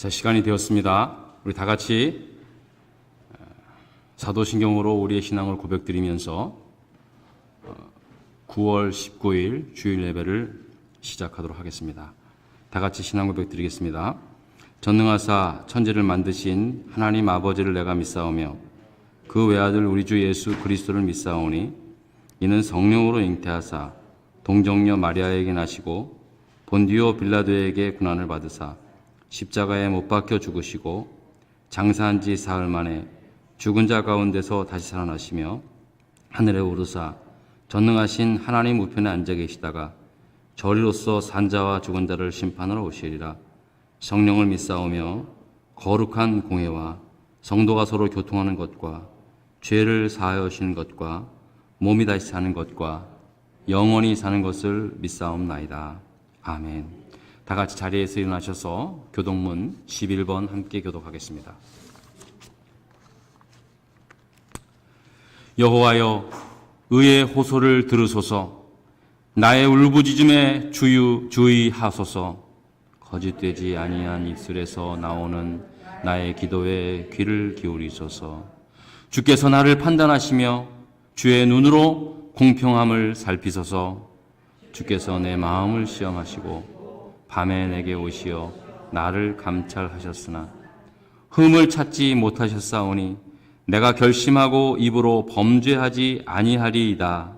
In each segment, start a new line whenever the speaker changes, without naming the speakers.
자, 시간이 되었습니다. 우리 다 같이 사도신경으로 우리의 신앙을 고백드리면서 9월 19일 주일 예배를 시작하도록 하겠습니다. 다 같이 신앙 고백드리겠습니다. 전능하사 천지를 만드신 하나님 아버지를 내가 믿사오며 그 외아들 우리 주 예수 그리스도를 믿사오니 이는 성령으로 잉태하사 동정녀 마리아에게 나시고 본디오 빌라도에게 고난을 받으사 십자가에 못 박혀 죽으시고 장사한 지 사흘 만에 죽은 자 가운데서 다시 살아나시며 하늘에 오르사 전능하신 하나님 우편에 앉아 계시다가 저리로서 산자와 죽은 자를 심판하러 오시리라. 성령을 믿사오며 거룩한 공회와 성도가 서로 교통하는 것과 죄를 사하여 주시는 것과 몸이 다시 사는 것과 영원히 사는 것을 믿사옵나이다. 아멘. 다 같이 자리에서 일어나셔서 교독문 11번 함께 교독하겠습니다. 여호와여, 의의 호소를 들으소서. 나의 울부짖음에 주의하소서. 거짓되지 아니한 입술에서 나오는 나의 기도에 귀를 기울이소서. 주께서 나를 판단하시며 주의 눈으로 공평함을 살피소서. 주께서 내 마음을 시험하시고 밤에 내게 오시어 나를 감찰하셨으나 흠을 찾지 못하셨사오니 내가 결심하고 입으로 범죄하지 아니하리이다.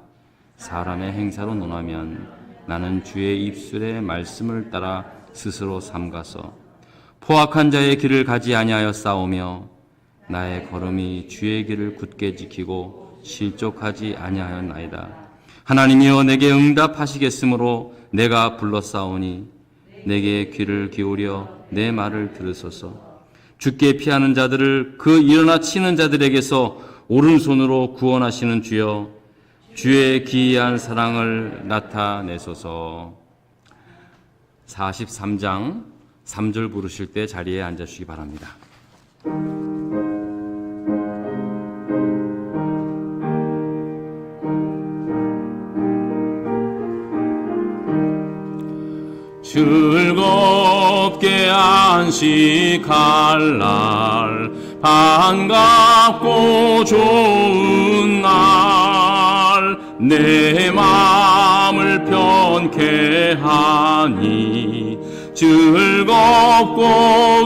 사람의 행사로 논하면 나는 주의 입술의 말씀을 따라 스스로 삼가서 포악한 자의 길을 가지 아니하였사오며 나의 걸음이 주의 길을 굳게 지키고 실족하지 아니하였나이다. 하나님이여, 내게 응답하시겠으므로 내가 불렀사오니 내게 귀를 기울여 내 말을 들으소서. 주께 피하는 자들을 그 일어나 치는 자들에게서 오른손으로 구원하시는 주여, 주의 기이한 사랑을 나타내소서. 43장 3절 부르실 때 자리에 앉아주시기 바랍니다. 즐겁게 안식할 날, 반갑고 좋은 날, 내 마음을 편케 하니 즐겁고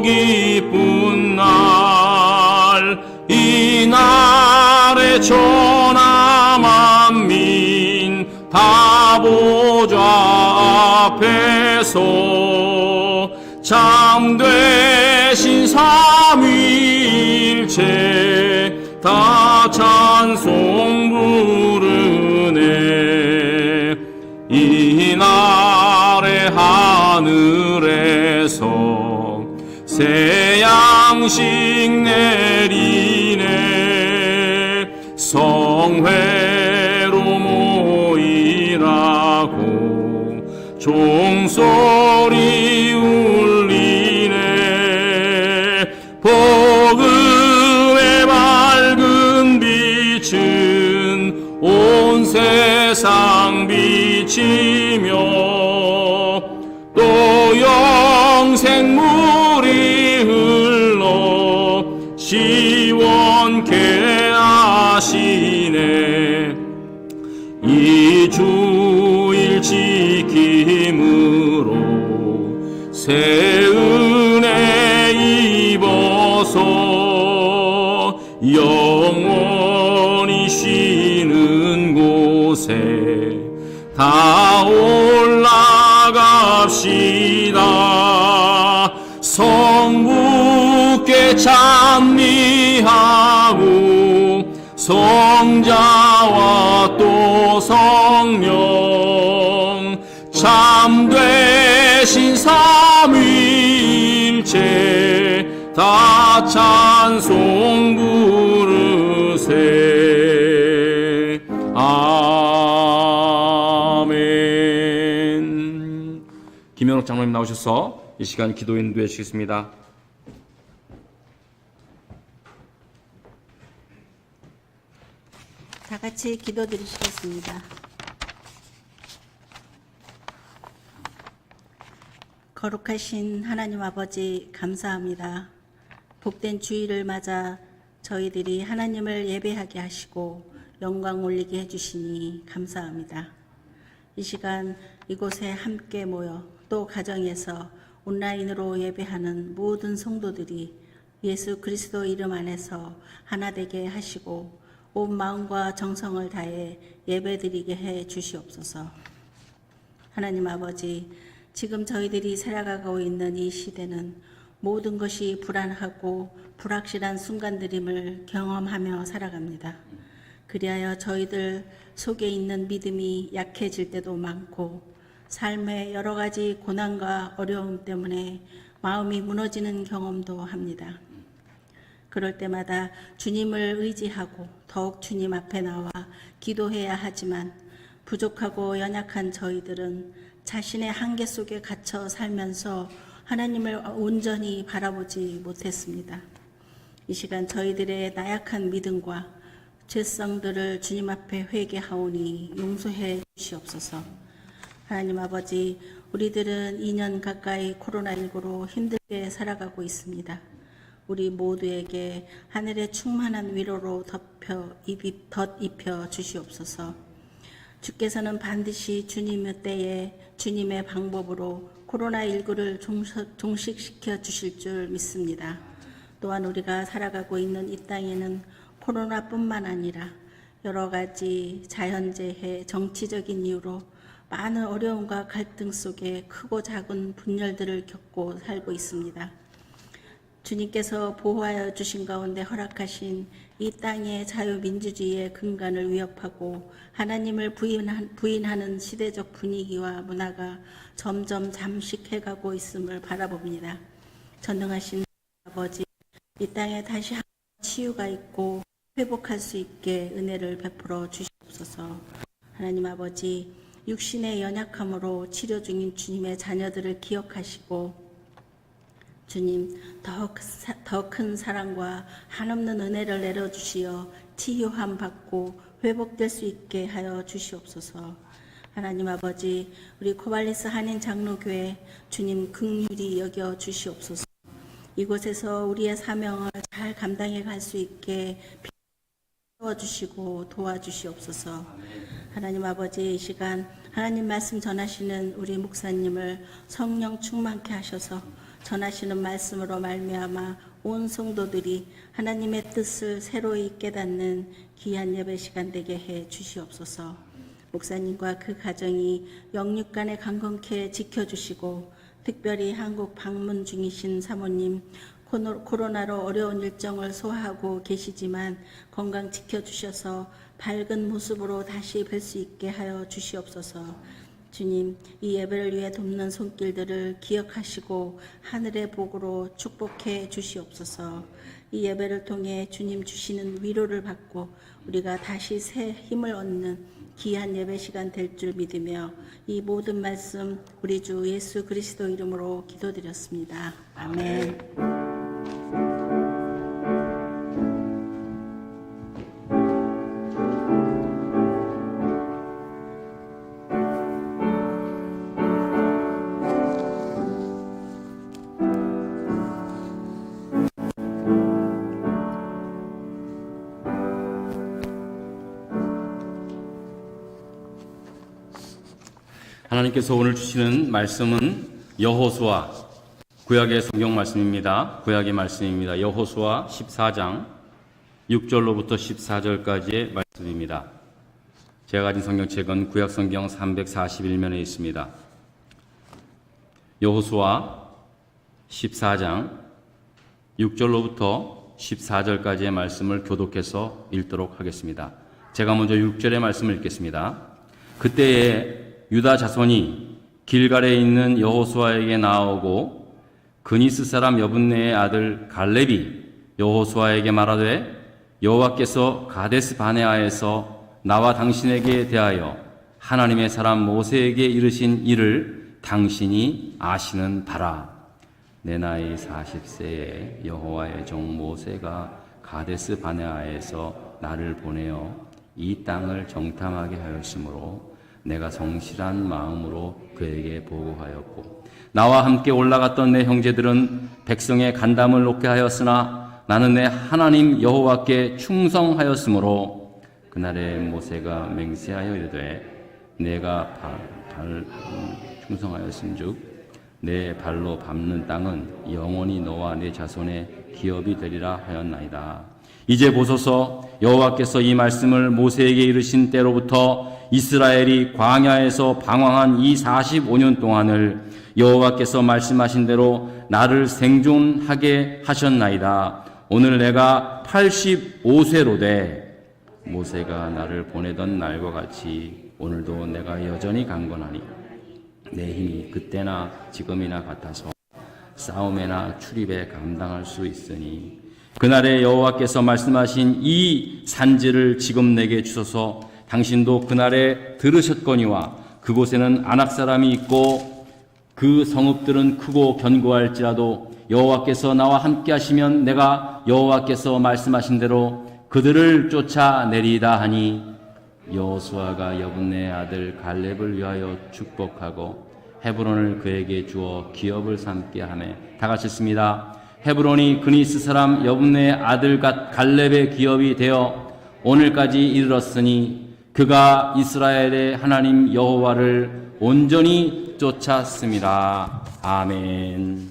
기쁜 날, 이 날에 천하 만민 다 보좌 앞에서 참되신 삼위일체 다 찬송 부르네. 이 날에 하늘에서 새 양식 내리네. 성회로 모이라고 종소리 울리네. 복음의 밝은 빛은 온 세상 비치며 또 영생물이 흘러 시원케 하시네. 이 주일 지킴으로 새 은혜 입어서 영원히 쉬는 곳에 다 올라갑시다. 성부께 찬미하고 성자와 또 성령 참되신 삼위일체 다 찬송 부르세. 아멘. 김현옥 장로님 나오셔서 이 시간 기도 인도해 주시겠습니다.
다 같이 기도드리시겠습니다. 거룩하신 하나님 아버지 감사합니다. 복된 주일을 맞아 저희들이 하나님을 예배하게 하시고 영광 올리게 해주시니 감사합니다. 이 시간 이곳에 함께 모여 또 가정에서 온라인으로 예배하는 모든 성도들이 예수 그리스도 이름 안에서 하나 되게 하시고 온 마음과 정성을 다해 예배드리게 해 주시옵소서. 하나님 아버지, 지금 저희들이 살아가고 있는 이 시대는 모든 것이 불안하고 불확실한 순간들임을 경험하며 살아갑니다. 그리하여 저희들 속에 있는 믿음이 약해질 때도 많고 삶의 여러 가지 고난과 어려움 때문에 마음이 무너지는 경험도 합니다. 그럴 때마다 주님을 의지하고 더욱 주님 앞에 나와 기도해야 하지만 부족하고 연약한 저희들은 자신의 한계 속에 갇혀 살면서 하나님을 온전히 바라보지 못했습니다. 이 시간 저희들의 나약한 믿음과 죄성들을 주님 앞에 회개하오니 용서해 주시옵소서. 하나님 아버지, 우리들은 2년 가까이 코로나19로 힘들게 살아가고 있습니다. 우리 모두에게 하늘의 충만한 위로로 덧입혀 주시옵소서. 주께서는 반드시 주님의 때에 주님의 방법으로 코로나19를 종식시켜 주실 줄 믿습니다. 또한 우리가 살아가고 있는 이 땅에는 코로나뿐만 아니라 여러 가지 자연재해, 정치적인 이유로 많은 어려움과 갈등 속에 크고 작은 분열들을 겪고 살고 있습니다. 주님께서 보호하여 주신 가운데 허락하신 이 땅의 자유민주주의의 근간을 위협하고 하나님을 부인하는 시대적 분위기와 문화가 점점 잠식해가고 있음을 바라봅니다. 전능하신 아버지, 이 땅에 다시 한번 치유가 있고 회복할 수 있게 은혜를 베풀어 주시옵소서. 하나님 아버지, 육신의 연약함으로 치료 중인 주님의 자녀들을 기억하시고 주님, 더 큰 사랑과 한없는 은혜를 내려주시어 치유함 받고 회복될 수 있게 하여 주시옵소서. 하나님 아버지, 우리 코발리스 한인 장로교회 주님 긍휼히 여겨 주시옵소서. 이곳에서 우리의 사명을 잘 감당해 갈 수 있게 도와주시고 도와주시옵소서. 하나님 아버지, 이 시간 하나님 말씀 전하시는 우리 목사님을 성령 충만케 하셔서 전하시는 말씀으로 말미암아 온 성도들이 하나님의 뜻을 새로이 깨닫는 귀한 예배 시간 되게 해 주시옵소서. 목사님과 그 가정이 영육간에 강건케 지켜주시고 특별히 한국 방문 중이신 사모님, 코로나로 어려운 일정을 소화하고 계시지만 건강 지켜주셔서 밝은 모습으로 다시 뵐 수 있게 하여 주시옵소서. 주님, 이 예배를 위해 돕는 손길들을 기억하시고 하늘의 복으로 축복해 주시옵소서. 이 예배를 통해 주님 주시는 위로를 받고 우리가 다시 새 힘을 얻는 귀한 예배 시간 될 줄 믿으며 이 모든 말씀 우리 주 예수 그리스도 이름으로 기도드렸습니다. 아멘.
하나님께서 오늘 주시는 말씀은 여호수아, 구약의 성경 말씀입니다. 구약의 말씀입니다. 여호수아 14장 6절로부터 14절까지의 말씀입니다. 제가 가진 성경책은 구약 성경 341면에 있습니다. 여호수아 14장 6절로부터 14절까지의 말씀을 교독해서 읽도록 하겠습니다. 제가 먼저 6절의 말씀을 읽겠습니다. 그때에 유다 자손이 길갈에 있는 여호수아에게 나아오고 그니스 사람 여분네의 아들 갈렙이 여호수아에게 말하되 여호와께서 가데스 바네아에서 나와 당신에게 대하여 하나님의 사람 모세에게 이르신 일을 당신이 아시는 바라. 내 나이 40세에 여호와의 종 모세가 가데스 바네아에서 나를 보내어 이 땅을 정탐하게 하였으므로 내가 성실한 마음으로 그에게 보고하였고 나와 함께 올라갔던 내 형제들은 백성의 간담을 놓게 하였으나 나는 내 하나님 여호와께 충성하였으므로 그날에 모세가 맹세하여 이르되 내가 충성하였은즉 내 발로 밟는 땅은 영원히 너와 내 자손의 기업이 되리라 하였나이다. 이제 보소서 여호와께서 이 말씀을 모세에게 이르신 때로부터 이스라엘이 광야에서 방황한 이 45년 동안을 여호와께서 말씀하신 대로 나를 생존하게 하셨나이다. 오늘 내가 85세로 돼 모세가 나를 보내던 날과 같이 오늘도 내가 여전히 강건하니 내 힘이 그때나 지금이나 같아서 싸움에나 출입에 감당할 수 있으니 그날에 여호와께서 말씀하신 이 산지를 지금 내게 주소서. 당신도 그날에 들으셨거니와 그곳에는 아낙 사람이 있고 그 성읍들은 크고 견고할지라도 여호와께서 나와 함께 하시면 내가 여호와께서 말씀하신 대로 그들을 쫓아내리다 하니 여호수아가 여분네 아들 갈렙을 위하여 축복하고 헤브론을 그에게 주어 기업을 삼게 하매 다 같이 읽습니다. 헤브론이 그니스 사람 여분네 아들 갈렙의 기업이 되어 오늘까지 이르렀으니 그가 이스라엘의 하나님 여호와를 온전히 쫓았습니다. 아멘.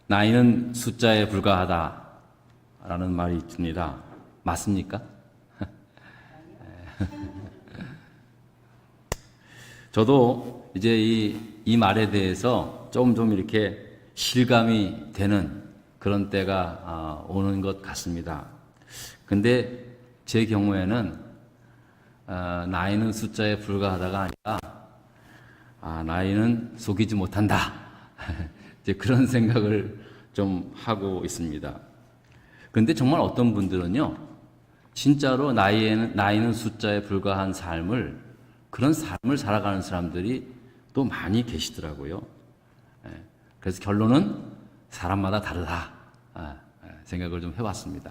나이는 숫자에 불과하다라는 말이 있습니다. 맞습니까? 저도 이제 이 말에 대해서 좀 이렇게 실감이 되는 그런 때가 오는 것 같습니다. 근데 제 경우에는 나이는 숫자에 불과하다가 아니라 나이는 속이지 못한다. 이제 그런 생각을 좀 하고 있습니다. 근데 정말 어떤 분들은요, 진짜로 나이는 숫자에 불과한 그런 삶을 살아가는 사람들이 또 많이 계시더라고요. 그래서 결론은 사람마다 다르다 생각을 좀 해봤습니다.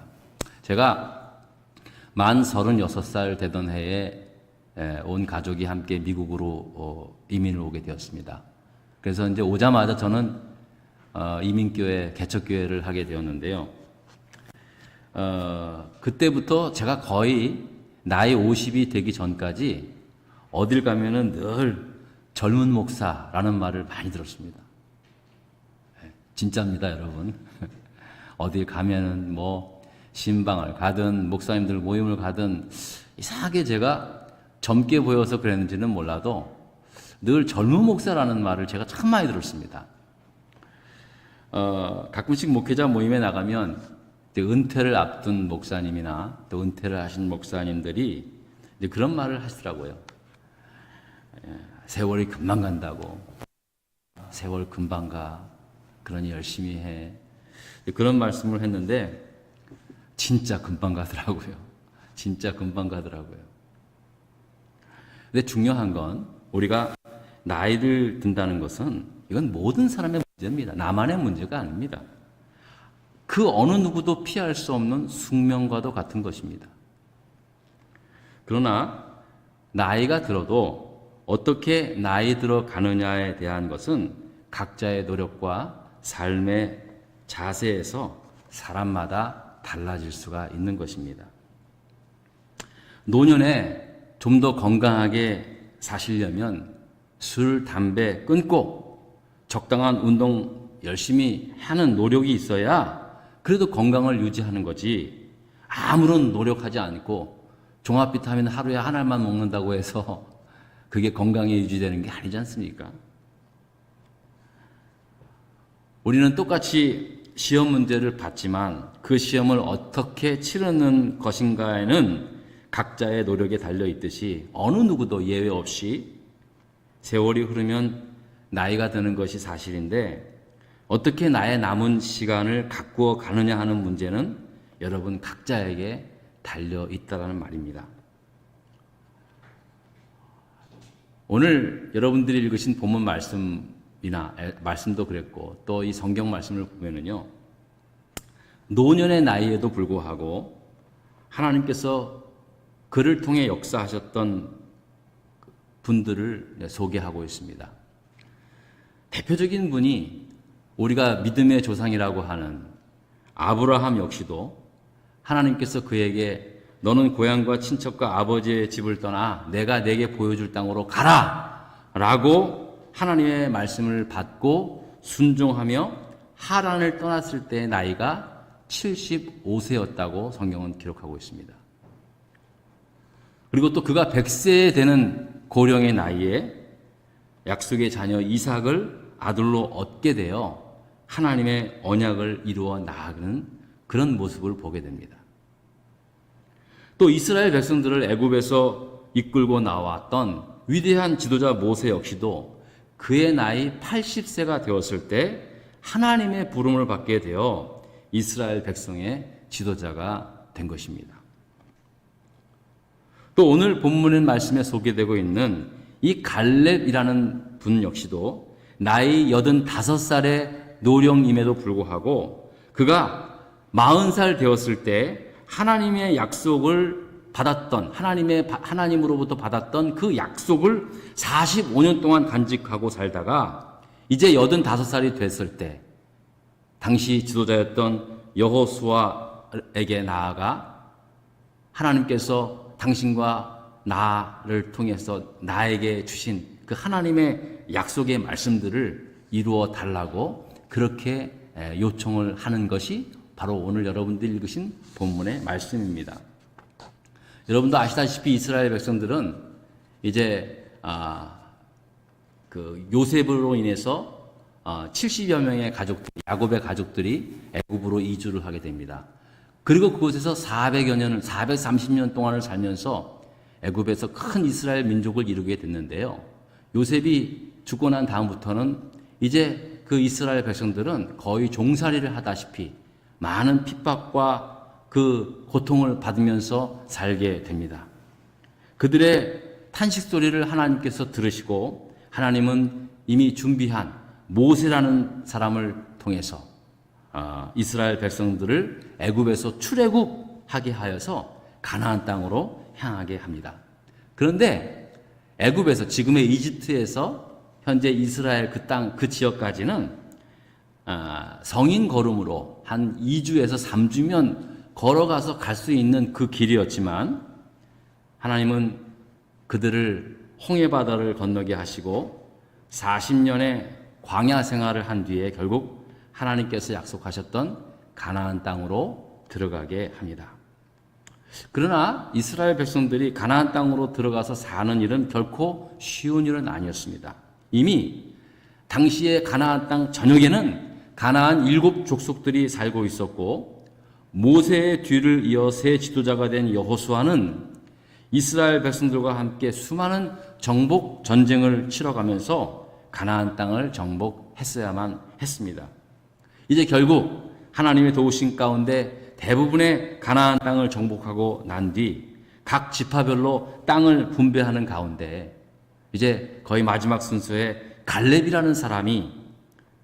제가 만 36살 되던 해에 온 가족이 함께 미국으로 이민을 오게 되었습니다. 그래서 이제 오자마자 저는 이민교회, 개척교회를 하게 되었는데요. 그때부터 제가 거의 나이 50이 되기 전까지 어딜 가면은 늘 젊은 목사라는 말을 많이 들었습니다. 진짜입니다, 여러분. 어딜 가면은 신방을 가든 목사님들 모임을 가든 이상하게 제가 젊게 보여서 그랬는지는 몰라도 늘 젊은 목사라는 말을 제가 참 많이 들었습니다. 가끔씩 목회자 모임에 나가면 은퇴를 앞둔 목사님이나 또 은퇴를 하신 목사님들이 이제 그런 말을 하시더라고요. 세월이 금방 간다고. 세월 금방 가. 그러니 열심히 해. 그런 말씀을 했는데 진짜 금방 가더라고요. 진짜 금방 가더라고요. 근데 중요한 건 우리가 나이를 든다는 것은 이건 모든 사람의 문제입니다. 나만의 문제가 아닙니다. 그 어느 누구도 피할 수 없는 숙명과도 같은 것입니다. 그러나 나이가 들어도 어떻게 나이 들어 가느냐에 대한 것은 각자의 노력과 삶의 자세에서 사람마다 달라질 수가 있는 것입니다. 노년에 좀 더 건강하게 사시려면 술, 담배 끊고 적당한 운동 열심히 하는 노력이 있어야 그래도 건강을 유지하는 거지, 아무런 노력하지 않고 종합 비타민 하루에 한 알만 먹는다고 해서 그게 건강이 유지되는 게 아니지 않습니까? 우리는 똑같이 시험 문제를 봤지만 그 시험을 어떻게 치르는 것인가에는 각자의 노력에 달려 있듯이 어느 누구도 예외 없이 세월이 흐르면 나이가 드는 것이 사실인데 어떻게 나의 남은 시간을 가꾸어 가느냐 하는 문제는 여러분 각자에게 달려 있다는 말입니다. 오늘 여러분들이 읽으신 본문 말씀도 그랬고 또 이 성경 말씀을 보면은요, 노년의 나이에도 불구하고 하나님께서 그를 통해 역사하셨던 분들을 소개하고 있습니다. 대표적인 분이 우리가 믿음의 조상이라고 하는 아브라함 역시도 하나님께서 그에게 너는 고향과 친척과 아버지의 집을 떠나 내가 내게 보여줄 땅으로 가라 라고 하나님의 말씀을 받고 순종하며 하란을 떠났을 때의 나이가 75세였다고 성경은 기록하고 있습니다. 그리고 또 그가 100세 되는 고령의 나이에 약속의 자녀 이삭을 아들로 얻게 되어 하나님의 언약을 이루어 나아가는 그런 모습을 보게 됩니다. 또 이스라엘 백성들을 애굽에서 이끌고 나왔던 위대한 지도자 모세 역시도 그의 나이 80세가 되었을 때 하나님의 부름을 받게 되어 이스라엘 백성의 지도자가 된 것입니다. 또 오늘 본문의 말씀에 소개되고 있는 이 갈렙이라는 분 역시도 나이 85살의 노령임에도 불구하고 그가 40살 되었을 때 하나님의 약속을 받았던 하나님으로부터 받았던 그 약속을 45년 동안 간직하고 살다가 이제 85살이 됐을 때 당시 지도자였던 여호수아에게 나아가 하나님께서 당신과 나를 통해서 나에게 주신 그 하나님의 약속의 말씀들을 이루어 달라고 그렇게 요청을 하는 것이 바로 오늘 여러분들이 읽으신 본문의 말씀입니다. 여러분도 아시다시피 이스라엘 백성들은 이제 그 요셉으로 인해서 70여 명의 가족들, 야곱의 가족들이 애굽으로 이주를 하게 됩니다. 그리고 그곳에서 430년 동안을 살면서 애굽에서 큰 이스라엘 민족을 이루게 됐는데요. 요셉이 죽고 난 다음부터는 이제 그 이스라엘 백성들은 거의 종살이를 하다시피 많은 핍박과 그 고통을 받으면서 살게 됩니다. 그들의 탄식 소리를 하나님께서 들으시고 하나님은 이미 준비한 모세라는 사람을 통해서 이스라엘 백성들을 애굽에서 출애굽하게 하여서 가나안 땅으로 향하게 합니다. 그런데 애굽에서 지금의 이집트에서 현재 이스라엘 그 지역까지는 성인 걸음으로 한 2주에서 3주면 걸어가서 갈 수 있는 그 길이었지만 하나님은 그들을 홍해바다를 건너게 하시고 40년의 광야 생활을 한 뒤에 결국 하나님께서 약속하셨던 가나안 땅으로 들어가게 합니다. 그러나 이스라엘 백성들이 가나안 땅으로 들어가서 사는 일은 결코 쉬운 일은 아니었습니다. 이미 당시의 가나안 땅 전역에는 가나안 7 족속들이 살고 있었고 모세의 뒤를 이어 새 지도자가 된 여호수아는 이스라엘 백성들과 함께 수많은 정복 전쟁을 치러가면서 가나안 땅을 정복했어야만 했습니다. 이제 결국 하나님의 도우심 가운데 대부분의 가나안 땅을 정복하고 난 뒤 각 지파별로 땅을 분배하는 가운데 이제 거의 마지막 순서에 갈렙이라는 사람이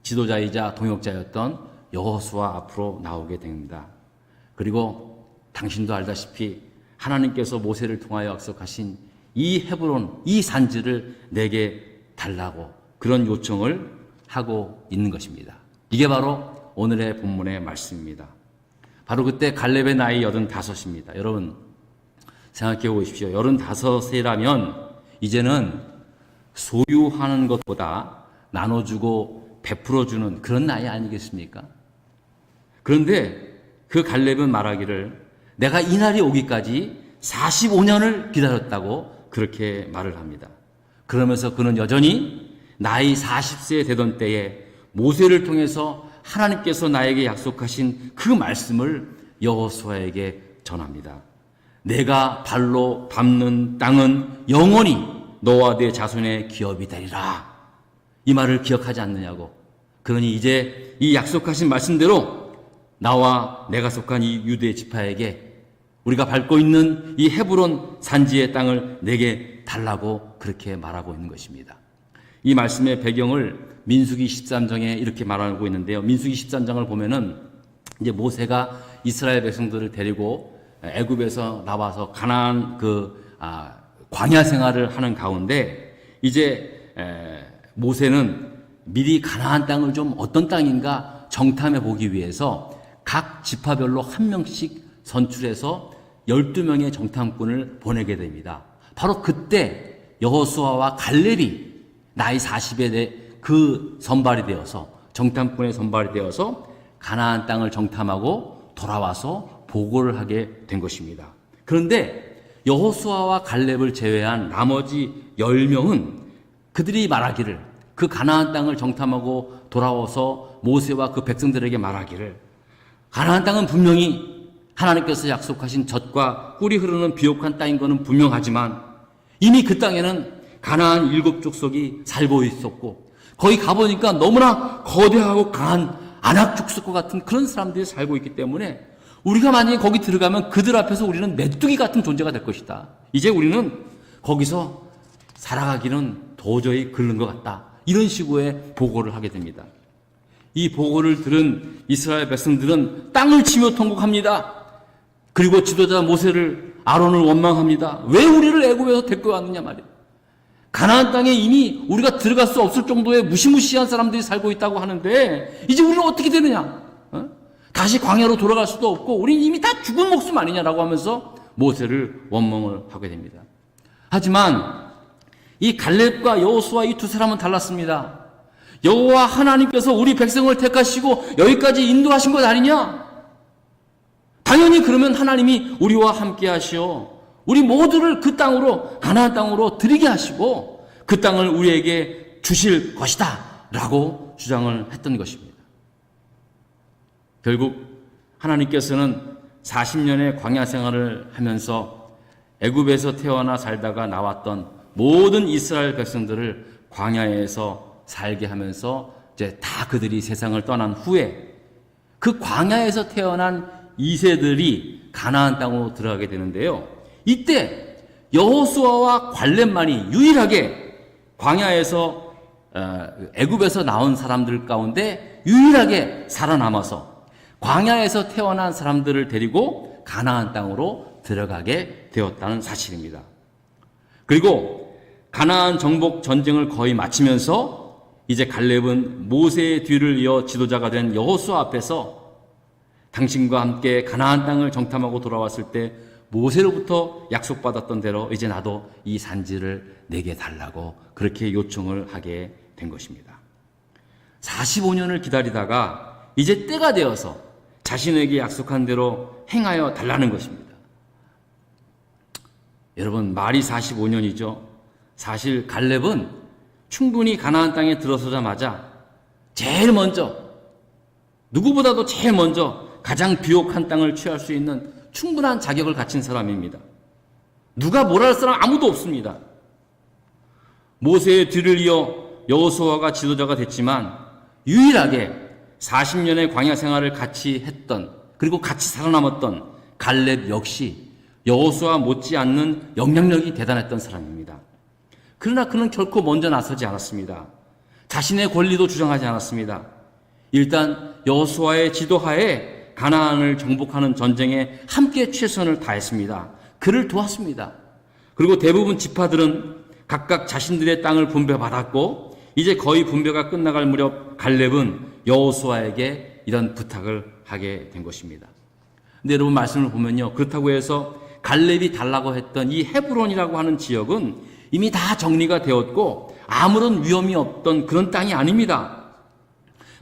지도자이자 동역자였던 여호수아 앞으로 나오게 됩니다. 그리고 당신도 알다시피 하나님께서 모세를 통하여 약속하신 이 헤브론, 이 산지를 내게 달라고 그런 요청을 하고 있는 것입니다. 이게 바로 오늘의 본문의 말씀입니다. 바로 그때 갈렙의 나이 85입니다. 여러분 생각해 보십시오. 85세라면 이제는 소유하는 것보다 나눠주고 베풀어주는 그런 나이 아니겠습니까? 그런데 그 갈렙은 말하기를 내가 이 날이 오기까지 45년을 기다렸다고 그렇게 말을 합니다. 그러면서 그는 여전히 나이 40세 되던 때에 모세를 통해서 하나님께서 나에게 약속하신 그 말씀을 여호수아에게 전합니다. 내가 발로 밟는 땅은 영원히 너와 네 자손의 기업이 되리라. 이 말을 기억하지 않느냐고. 그러니 이제 이 약속하신 말씀대로 나와 내가 속한 이 유대 지파에게 우리가 밟고 있는 이 헤브론 산지의 땅을 내게 달라고 그렇게 말하고 있는 것입니다. 이 말씀의 배경을 민수기 13장에 이렇게 말하고 있는데요. 민수기 13장을 보면은 이제 모세가 이스라엘 백성들을 데리고 애굽에서 나와서 가나안 광야 생활을 하는 가운데 이제 모세는 미리 가나안 땅을 좀 어떤 땅인가 정탐해 보기 위해서 각 지파별로 한 명씩 선출해서 12명의 정탐꾼을 보내게 됩니다. 바로 그때 여호수아와 갈렙이 나이 40에 그 선발이 되어서 정탐꾼의 선발이 되어서 가나안 땅을 정탐하고 돌아와서 보고를 하게 된 것입니다. 그런데 여호수아와 갈렙을 제외한 나머지 10명은 그들이 말하기를, 그 가나안 땅을 정탐하고 돌아와서 모세와 그 백성들에게 말하기를, 가나안 땅은 분명히 하나님께서 약속하신 젖과 꿀이 흐르는 비옥한 땅인 것은 분명하지만 이미 그 땅에는 가나안 7족속이 살고 있었고 거기 가보니까 너무나 거대하고 강한 아낙 족속과 같은 그런 사람들이 살고 있기 때문에 우리가 만약에 거기 들어가면 그들 앞에서 우리는 메뚜기 같은 존재가 될 것이다. 이제 우리는 거기서 살아가기는 도저히 글른 것 같다. 이런 식으로의 보고를 하게 됩니다. 이 보고를 들은 이스라엘 백성들은 땅을 치며 통곡합니다. 그리고 지도자 모세를, 아론을 원망합니다. 왜 우리를 애굽에서 데리고 왔느냐 말이에요. 가나안 땅에 이미 우리가 들어갈 수 없을 정도의 무시무시한 사람들이 살고 있다고 하는데 이제 우리는 어떻게 되느냐? 다시 광야로 돌아갈 수도 없고 우리는 이미 다 죽은 목숨 아니냐라고 하면서 모세를 원망을 하게 됩니다. 하지만 이 갈렙과 여호수아 이 두 사람은 달랐습니다. 여호와 하나님께서 우리 백성을 택하시고 여기까지 인도하신 것 아니냐? 당연히 그러면 하나님이 우리와 함께 하시어 우리 모두를 그 땅으로, 가나안 땅으로 들이게 하시고 그 땅을 우리에게 주실 것이다 라고 주장을 했던 것입니다. 결국 하나님께서는 40년의 광야 생활을 하면서 애굽에서 태어나 살다가 나왔던 모든 이스라엘 백성들을 광야에서 살게 하면서 이제 다 그들이 세상을 떠난 후에 그 광야에서 태어난 2세들이 가나안 땅으로 들어가게 되는데요. 이때 여호수아와 갈렙만이 유일하게 광야에서 애굽에서 나온 사람들 가운데 유일하게 살아남아서 광야에서 태어난 사람들을 데리고 가나안 땅으로 들어가게 되었다는 사실입니다. 그리고 가나안 정복 전쟁을 거의 마치면서 이제 갈렙은 모세의 뒤를 이어 지도자가 된 여호수아 앞에서 당신과 함께 가나안 땅을 정탐하고 돌아왔을 때 모세로부터 약속받았던 대로 이제 나도 이 산지를 내게 달라고 그렇게 요청을 하게 된 것입니다. 45년을 기다리다가 이제 때가 되어서 자신에게 약속한 대로 행하여 달라는 것입니다. 여러분, 말이 45년이죠. 사실 갈렙은 충분히 가나안 땅에 들어서자마자 제일 먼저, 누구보다도 제일 먼저 가장 비옥한 땅을 취할 수 있는 충분한 자격을 갖춘 사람입니다. 누가 뭘 할 사람 아무도 없습니다. 모세의 뒤를 이어 여호수아가 지도자가 됐지만 유일하게 40년의 광야 생활을 같이 했던, 그리고 같이 살아남았던 갈렙 역시 여호수아 못지않는 영향력이 대단했던 사람입니다. 그러나 그는 결코 먼저 나서지 않았습니다. 자신의 권리도 주장하지 않았습니다. 일단 여호수아의 지도하에 가나안을 정복하는 전쟁에 함께 최선을 다했습니다. 그를 도왔습니다. 그리고 대부분 지파들은 각각 자신들의 땅을 분배받았고 이제 거의 분배가 끝나갈 무렵 갈렙은 여호수아에게 이런 부탁을 하게 된 것입니다. 근데 여러분 말씀을 보면요, 그렇다고 해서 갈렙이 달라고 했던 이 헤브론이라고 하는 지역은 이미 다 정리가 되었고 아무런 위험이 없던 그런 땅이 아닙니다.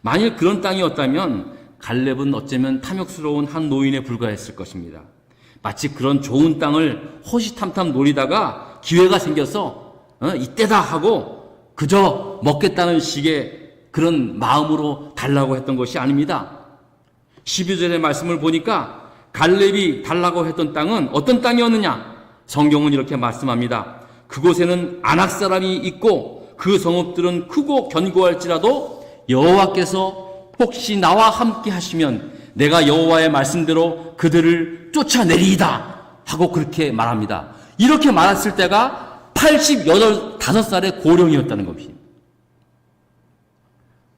만일 그런 땅이었다면 갈렙은 어쩌면 탐욕스러운 한 노인에 불과했을 것입니다. 마치 그런 좋은 땅을 호시탐탐 노리다가 기회가 생겨서 이때다 하고 그저 먹겠다는 식의 그런 마음으로 달라고 했던 것이 아닙니다. 12절의 말씀을 보니까 갈렙이 달라고 했던 땅은 어떤 땅이었느냐? 성경은 이렇게 말씀합니다. 그곳에는 아낙 사람이 있고 그 성읍들은 크고 견고할지라도 여호와께서 혹시 나와 함께 하시면 내가 여호와의 말씀대로 그들을 쫓아내리이다 하고 그렇게 말합니다. 이렇게 말했을 때가 85살의 고령이었다는 것입니다.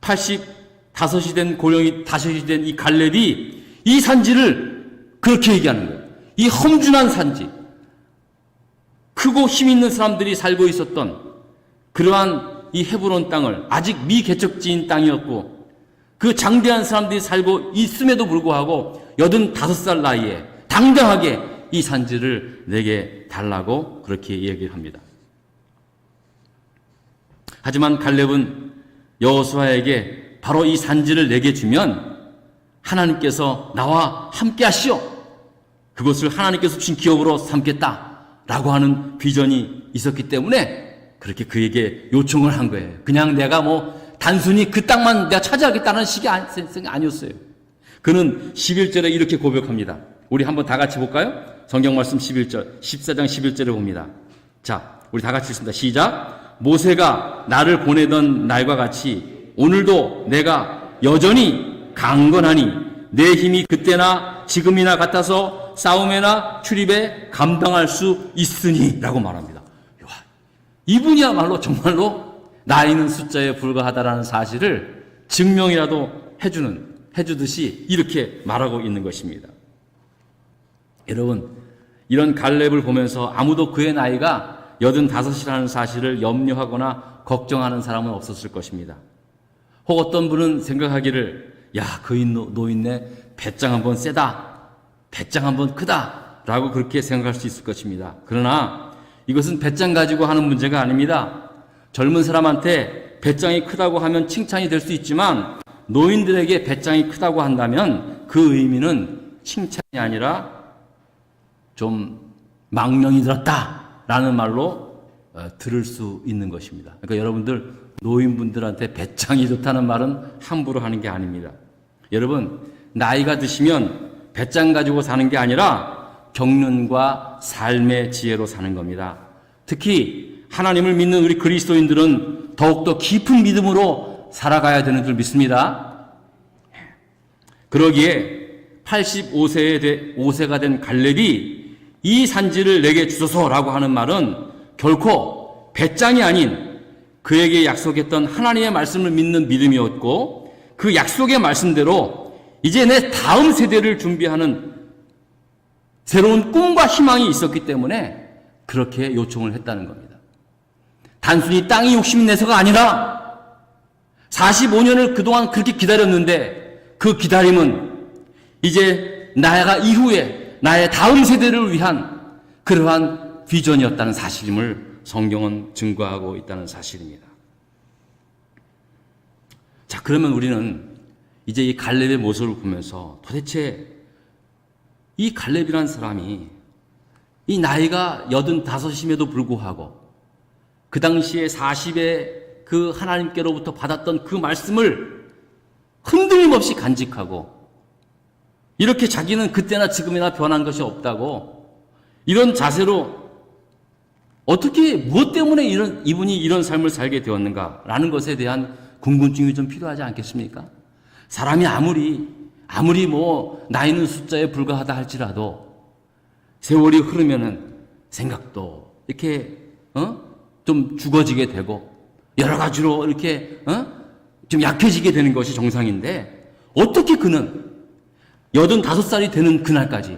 85이 된 고령이 다섯이 된 이 갈렙이 이 산지를 그렇게 얘기하는 거예요. 이 험준한 산지, 크고 힘 있는 사람들이 살고 있었던 그러한 이 헤브론 땅을, 아직 미개척지인 땅이었고 그 장대한 사람들이 살고 있음에도 불구하고 85살 나이에 당당하게 이 산지를 내게 달라고 그렇게 얘기를 합니다. 하지만 갈렙은 여호수아에게 바로 이 산지를 내게 주면 하나님께서 나와 함께 하시오, 그것을 하나님께서 주신 기업으로 삼겠다라고 하는 비전이 있었기 때문에 그렇게 그에게 요청을 한 거예요. 그냥 내가 단순히 그 땅만 내가 차지하겠다는 식이 아니었어요. 그는 11절에 이렇게 고백합니다. 우리 한번 다 같이 볼까요? 성경 말씀 11절, 14장 11절을 봅니다. 자, 우리 다 같이 읽습니다. 시작. 모세가 나를 보내던 날과 같이 오늘도 내가 여전히 강건하니 내 힘이 그때나 지금이나 같아서 싸움에나 출입에 감당할 수 있으니 라고 말합니다. 이분이야말로 정말로 나이는 숫자에 불과하다라는 사실을 증명이라도 해주듯이 이렇게 말하고 있는 것입니다. 여러분, 이런 갈렙을 보면서 아무도 그의 나이가 85이라는 사실을 염려하거나 걱정하는 사람은 없었을 것입니다. 혹 어떤 분은 생각하기를, 야, 그 노인네 배짱 한번 세다, 배짱 한번 크다 라고 그렇게 생각할 수 있을 것입니다. 그러나 이것은 배짱 가지고 하는 문제가 아닙니다. 젊은 사람한테 배짱이 크다고 하면 칭찬이 될 수 있지만 노인들에게 배짱이 크다고 한다면 그 의미는 칭찬이 아니라 좀 망령이 들었다라는 말로 들을 수 있는 것입니다. 그러니까 여러분들 노인분들한테 배짱이 좋다는 말은 함부로 하는 게 아닙니다. 여러분, 나이가 드시면 배짱 가지고 사는 게 아니라 경륜과 삶의 지혜로 사는 겁니다. 특히 하나님을 믿는 우리 그리스도인들은 더욱더 깊은 믿음으로 살아가야 되는 줄 믿습니다. 그러기에 85세가 된 갈렙이 이 산지를 내게 주소서라고 하는 말은 결코 배짱이 아닌 그에게 약속했던 하나님의 말씀을 믿는 믿음이었고, 그 약속의 말씀대로 이제 내 다음 세대를 준비하는 새로운 꿈과 희망이 있었기 때문에 그렇게 요청을 했다는 겁니다. 단순히 땅이 욕심이 내서가 아니라 45년을 그동안 그렇게 기다렸는데 그 기다림은 이제 나가 이후에 나의 다음 세대를 위한 그러한 비전이었다는 사실임을 성경은 증거하고 있다는 사실입니다. 자, 그러면 우리는 이제 이 갈렙의 모습을 보면서 도대체 이 갈렙이라는 사람이 이 나이가 85임에도 불구하고 그 당시에 40의 그 하나님께로부터 받았던 그 말씀을 흔들림 없이 간직하고 이렇게 자기는 그때나 지금이나 변한 것이 없다고 이런 자세로 어떻게 무엇 때문에 이분이 이런 삶을 살게 되었는가라는 것에 대한 궁금증이 좀 필요하지 않겠습니까? 사람이 아무리 나이는 숫자에 불과하다 할지라도 세월이 흐르면은 생각도 이렇게 좀 죽어지게 되고 여러 가지로 이렇게 좀 약해지게 되는 것이 정상인데 어떻게 그는 85살이 되는 그날까지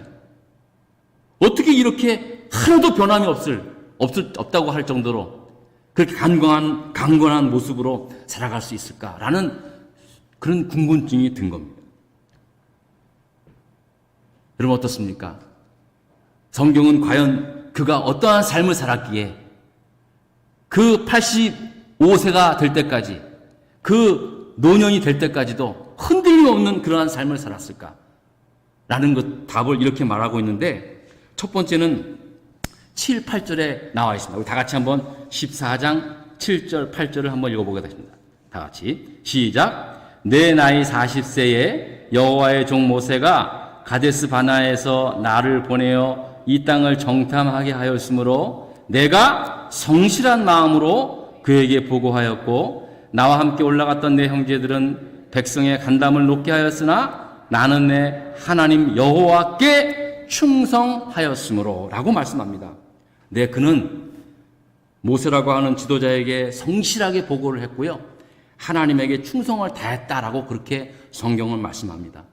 어떻게 이렇게 하나도 변함이 없다고 할 정도로 그렇게 강건한 모습으로 살아갈 수 있을까라는 그런 궁금증이 든 겁니다. 여러분 어떻습니까? 성경은 과연 그가 어떠한 삶을 살았기에 그 85세가 될 때까지 그 노년이 될 때까지도 흔들림 없는 그러한 삶을 살았을까? 라는 것 답을 이렇게 말하고 있는데 첫 번째는 7, 8절에 나와 있습니다. 우리 다 같이 한번 14장 7절, 8절을 한번 읽어보겠습니다. 다 같이 시작. 내 나이 40세에 여호와의 종 모세가 가데스 바나에서 나를 보내어 이 땅을 정탐하게 하였으므로 내가 성실한 마음으로 그에게 보고하였고 나와 함께 올라갔던 내 형제들은 백성의 간담을 높게 하였으나 나는 내 하나님 여호와께 충성하였으므로 라고 말씀합니다. 네, 그는 모세라고 하는 지도자에게 성실하게 보고를 했고요. 하나님에게 충성을 다했다라고 그렇게 성경은 말씀합니다.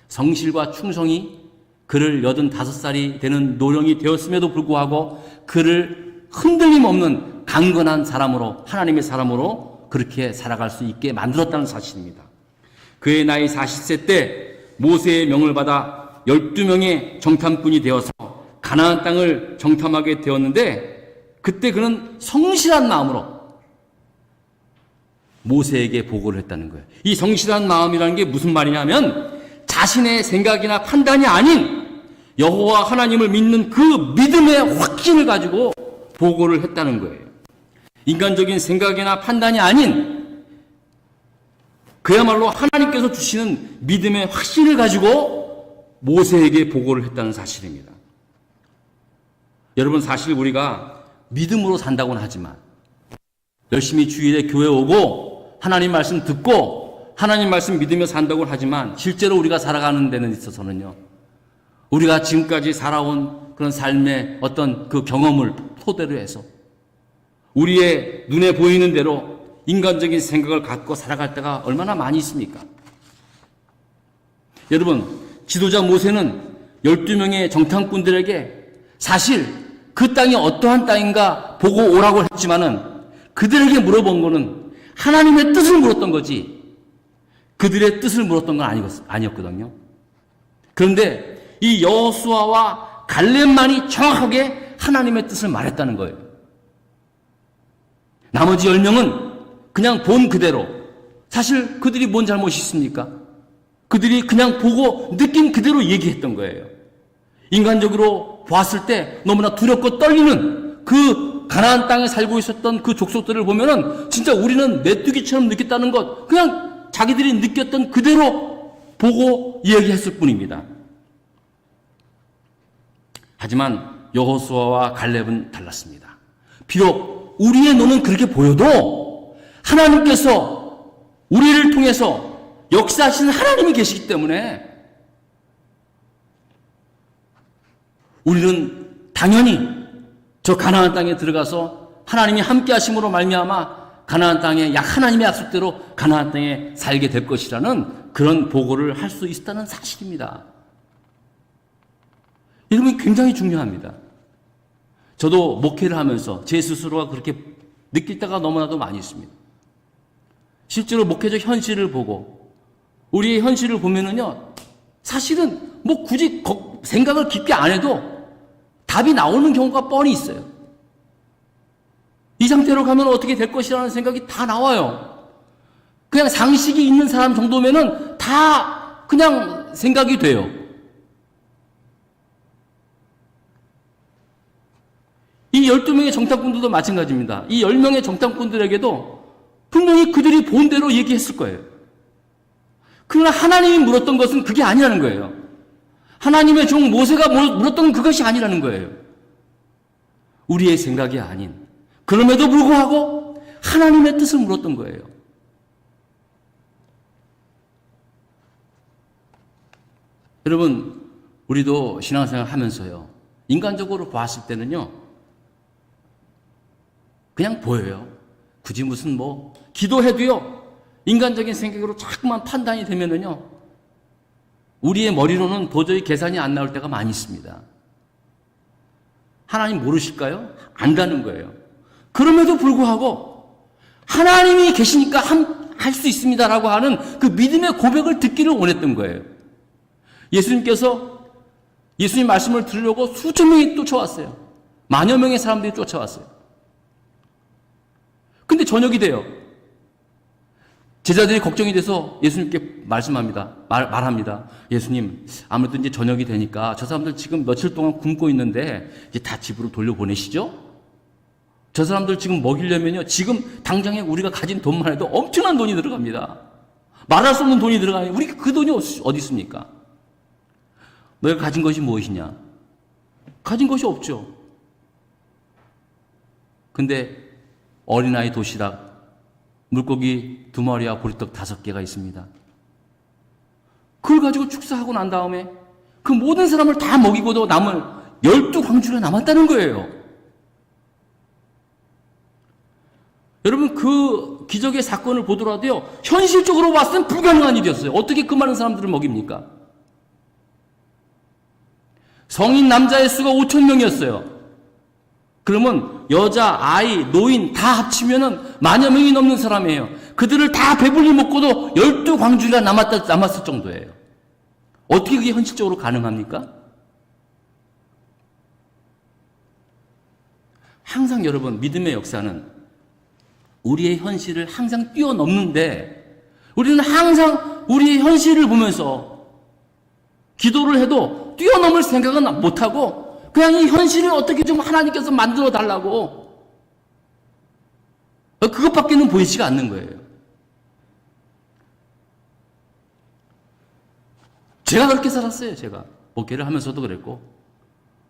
성실과 충성이 그를 85살이 되는 노령이 되었음에도 불구하고 그를 흔들림 없는 강건한 사람으로, 하나님의 사람으로 그렇게 살아갈 수 있게 만들었다는 사실입니다. 그의 나이 40세 때 모세의 명을 받아 12명의 정탐꾼이 되어서 가나안 땅을 정탐하게 되었는데, 그때 그는 성실한 마음으로 모세에게 보고를 했다는 거예요. 이 성실한 마음이라는 게 무슨 말이냐면, 자신의 생각이나 판단이 아닌 여호와 하나님을 믿는 그 믿음의 확신을 가지고 보고를 했다는 거예요. 인간적인 생각이나 판단이 아닌 그야말로 하나님께서 주시는 믿음의 확신을 가지고 모세에게 보고를 했다는 사실입니다. 여러분, 사실 우리가 믿음으로 산다고는 하지만, 열심히 주일에 교회 오고 하나님 말씀 듣고 하나님 말씀 믿으며 산다고는 하지만, 실제로 우리가 살아가는 데는 있어서는요, 우리가 지금까지 살아온 그런 삶의 어떤 그 경험을 토대로 해서 우리의 눈에 보이는 대로 인간적인 생각을 갖고 살아갈 때가 얼마나 많이 있습니까? 여러분, 지도자 모세는 12명의 정탐꾼들에게 사실 그 땅이 어떠한 땅인가 보고 오라고 했지만은, 그들에게 물어본 거는 하나님의 뜻을 물었던 거지 그들의 뜻을 물었던 건 아니었거든요. 그런데 이 여호수아와 갈렙만이 정확하게 하나님의 뜻을 말했다는 거예요. 나머지 10명은 그냥 본 그대로, 사실 그들이 뭔 잘못이 있습니까? 그들이 그냥 보고 느낀 그대로 얘기했던 거예요. 인간적으로 보았을 때 너무나 두렵고 떨리는 그 가나안 땅에 살고 있었던 그 족속들을 보면은 진짜 우리는 메뚜기처럼 느꼈다는 것, 그냥 자기들이 느꼈던 그대로 보고 이야기했을 뿐입니다. 하지만 여호수아와 갈렙은 달랐습니다. 비록 우리의 눈은 그렇게 보여도 하나님께서 우리를 통해서 역사하시는 하나님이 계시기 때문에 우리는 당연히 저 가나안 땅에 들어가서 하나님이 함께 하심으로 말미암아 가나안 땅에 하나님의 약속대로 가나안 땅에 살게 될 것이라는 그런 보고를 할 수 있었다는 사실입니다. 여러분, 굉장히 중요합니다. 저도 목회를 하면서 제 스스로가 그렇게 느낄 때가 너무나도 많이 있습니다. 실제로 목회적 현실을 보고 우리의 현실을 보면은요, 사실은 뭐 굳이 생각을 깊게 안 해도 답이 나오는 경우가 뻔히 있어요. 이 상태로 가면 어떻게 될 것이라는 생각이 다 나와요. 그냥 상식이 있는 사람 정도면은 다 그냥 생각이 돼요. 이 12명의 정탐꾼들도 마찬가지입니다. 이 10명의 정탐꾼들에게도 분명히 그들이 본 대로 얘기했을 거예요. 그러나 하나님이 물었던 것은 그게 아니라는 거예요. 하나님의 종 모세가 물었던 그것이 아니라는 거예요. 우리의 생각이 아닌, 그럼에도 불구하고 하나님의 뜻을 물었던 거예요. 여러분, 우리도 신앙생활 하면서요, 인간적으로 봤을 때는요, 그냥 보여요. 굳이 무슨 기도해도요, 인간적인 생각으로 자꾸만 판단이 되면은요, 우리의 머리로는 도저히 계산이 안 나올 때가 많이 있습니다. 하나님 모르실까요? 안다는 거예요. 그럼에도 불구하고 하나님이 계시니까 할 수 있습니다라고 하는 그 믿음의 고백을 듣기를 원했던 거예요. 예수님 말씀을 들으려고 수천 명이 쫓아왔어요. 만여 명의 사람들이 쫓아왔어요. 근데 저녁이 돼요. 제자들이 걱정이 돼서 예수님께 말합니다. 예수님, 아무래도 이제 저녁이 되니까 저 사람들 지금 며칠 동안 굶고 있는데 이제 다 집으로 돌려보내시죠? 저 사람들 지금 먹이려면요, 지금 당장에 우리가 가진 돈만 해도 엄청난 돈이 들어갑니다. 말할 수 없는 돈이 들어가요. 우리 그 돈이 어디 있습니까? 너희가 가진 것이 무엇이냐? 가진 것이 없죠. 근데 어린아이 도시락, 물고기 2마리와 보리떡 5개가 있습니다. 그걸 가지고 축사하고 난 다음에 그 모든 사람을 다 먹이고도 남을 12광주가 남았다는 거예요. 여러분, 그 기적의 사건을 보더라도요, 현실적으로 봤을 땐 불가능한 일이었어요. 어떻게 그 많은 사람들을 먹입니까? 성인 남자의 수가 5천 명이었어요. 그러면 여자, 아이, 노인 다 합치면은 만여 명이 넘는 사람이에요. 그들을 다 배불리 먹고도 12광주리가 남았을 정도예요. 어떻게 그게 현실적으로 가능합니까? 항상 여러분, 믿음의 역사는 우리의 현실을 항상 뛰어넘는데, 우리는 항상 우리의 현실을 보면서 기도를 해도 뛰어넘을 생각은 못하고 그냥 이 현실을 어떻게 좀 하나님께서 만들어 달라고, 그것밖에는 보이지가 않는 거예요. 제가 그렇게 살았어요. 제가 목회를 하면서도 그랬고,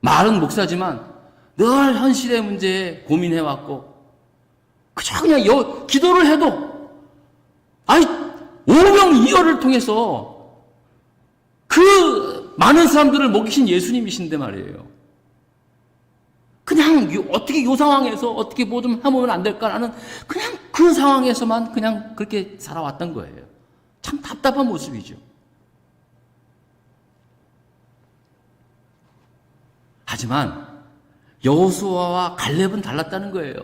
말은 목사지만 늘 현실의 문제에 고민해왔고, 그저 그냥 기도를 해도 오명이어를 통해서 그 많은 사람들을 먹이신 예수님이신데 말이에요. 그냥 어떻게 이 상황에서 어떻게 뭐 좀 해보면 안 될까라는 그냥 그 상황에서만 그냥 그렇게 살아왔던 거예요. 참 답답한 모습이죠. 하지만 여호수아와 갈렙은 달랐다는 거예요.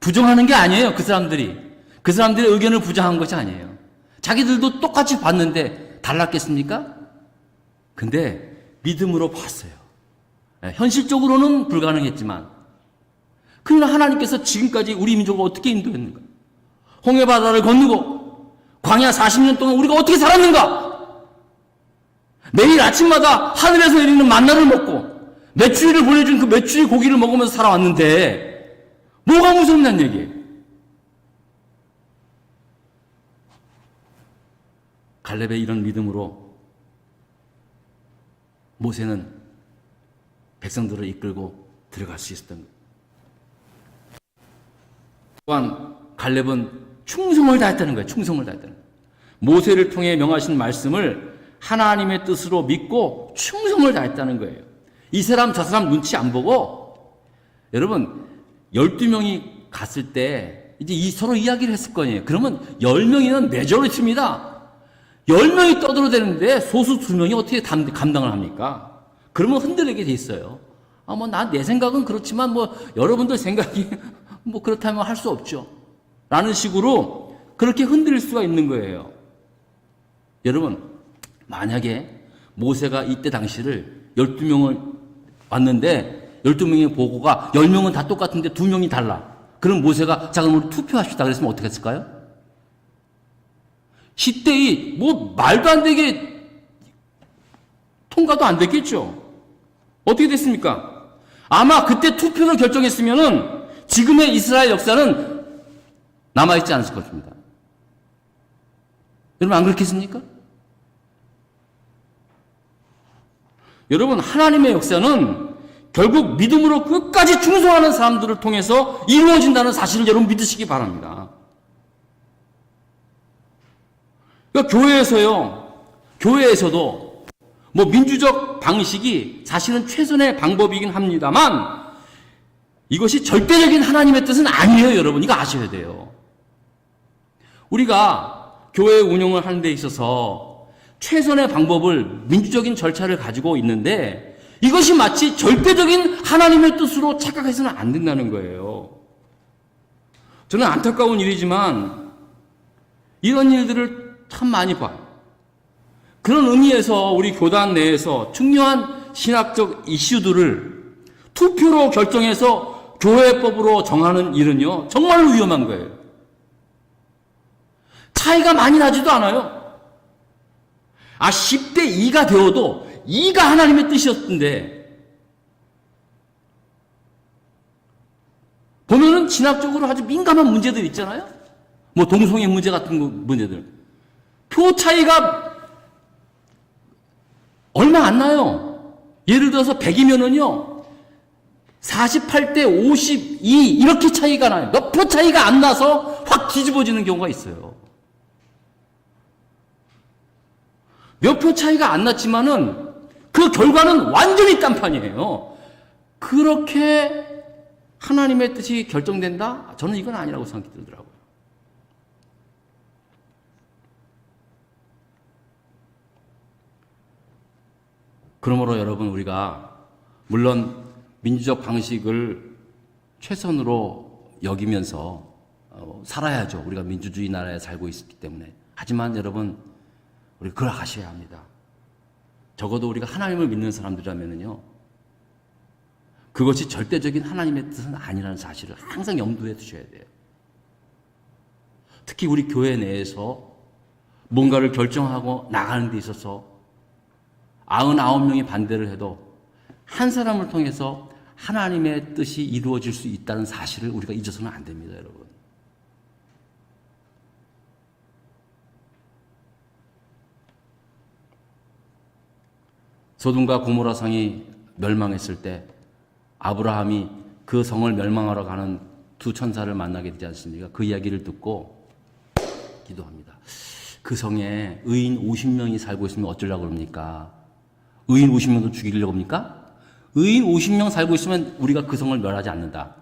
부정하는 게 아니에요. 그 사람들의 의견을 부정한 것이 아니에요. 자기들도 똑같이 봤는데 달랐겠습니까? 근데 믿음으로 봤어요. 현실적으로는 불가능했지만, 그러나 하나님께서 지금까지 우리 민족을 어떻게 인도했는가? 홍해바다를 건너고 광야 40년 동안 우리가 어떻게 살았는가? 매일 아침마다 하늘에서 내리는 만나를 먹고 메추리를 보내준 그 메추리 고기를 먹으면서 살아왔는데 뭐가 무섭냐는 얘기예요. 갈렙의 이런 믿음으로 모세는 백성들을 이끌고 들어갈 수 있었던 거예요. 또한 갈렙은 충성을 다했다는 거예요. 충성을 다했다는 거예요. 모세를 통해 명하신 말씀을 하나님의 뜻으로 믿고 충성을 다했다는 거예요. 이 사람 저 사람 눈치 안 보고, 여러분 12명이 갔을 때 이제 서로 이야기를 했을 거예요. 그러면 10명이면 메조리티입니다. 10명이 떠들어대는데 소수 2명이 어떻게 감당을 합니까? 그러면 흔들리게 돼 있어요. 내 생각은 그렇지만 여러분들 생각이 그렇다면 할 수 없죠. 라는 식으로 그렇게 흔들릴 수가 있는 거예요. 여러분, 만약에 모세가 이때 당시를 12명을 왔는데 12명의 보고가 10명은 다 똑같은데 2명이 달라. 그럼 모세가 자, 그럼 우리 투표합시다. 그랬으면 어떻게 했을까요? 10대2, 말도 안 되게 통과도 안 됐겠죠. 어떻게 됐습니까? 아마 그때 투표로 결정했으면은 지금의 이스라엘 역사는 남아있지 않았을 것입니다. 여러분 안 그렇겠습니까? 여러분, 하나님의 역사는 결국 믿음으로 끝까지 충성하는 사람들을 통해서 이루어진다는 사실을 여러분 믿으시기 바랍니다. 그러니까 교회에서도 민주적 방식이 사실은 최선의 방법이긴 합니다만 이것이 절대적인 하나님의 뜻은 아니에요, 여러분. 이거 아셔야 돼요. 우리가 교회 운영을 하는 데 있어서 최선의 방법을, 민주적인 절차를 가지고 있는데 이것이 마치 절대적인 하나님의 뜻으로 착각해서는 안 된다는 거예요. 저는 안타까운 일이지만 이런 일들을 참 많이 봐요. 그런 의미에서 우리 교단 내에서 중요한 신학적 이슈들을 투표로 결정해서 교회법으로 정하는 일은요, 정말로 위험한 거예요. 차이가 많이 나지도 않아요. 10대2가 되어도 2가 하나님의 뜻이었던데, 보면은 진학적으로 아주 민감한 문제들 있잖아요. 동성애 문제 같은 문제들. 표 차이가 얼마 안 나요. 예를 들어서 100이면은요, 48대 52 이렇게 차이가 나요. 몇 표 차이가 안 나서 확 뒤집어지는 경우가 있어요. 몇 표 차이가 안 났지만은 그 결과는 완전히 딴판이에요. 그렇게 하나님의 뜻이 결정된다? 저는 이건 아니라고 생각이 들더라고요. 그러므로 여러분, 우리가 물론 민주적 방식을 최선으로 여기면서 살아야죠. 우리가 민주주의 나라에 살고 있기 때문에. 하지만 여러분, 우리 그걸 아셔야 합니다. 적어도 우리가 하나님을 믿는 사람들이라면요, 그것이 절대적인 하나님의 뜻은 아니라는 사실을 항상 염두에 두셔야 돼요. 특히 우리 교회 내에서 뭔가를 결정하고 나가는 데 있어서 99명이 반대를 해도 한 사람을 통해서 하나님의 뜻이 이루어질 수 있다는 사실을 우리가 잊어서는 안 됩니다, 여러분. 소돔과 고모라 성이 멸망했을 때 아브라함이 그 성을 멸망하러 가는 두 천사를 만나게 되지 않습니까? 그 이야기를 듣고 기도합니다. 그 성에 의인 50명이 살고 있으면 어쩌려고 그럽니까? 의인 50명도 죽이려고 합니까? 의인 50명 살고 있으면 우리가 그 성을 멸하지 않는다.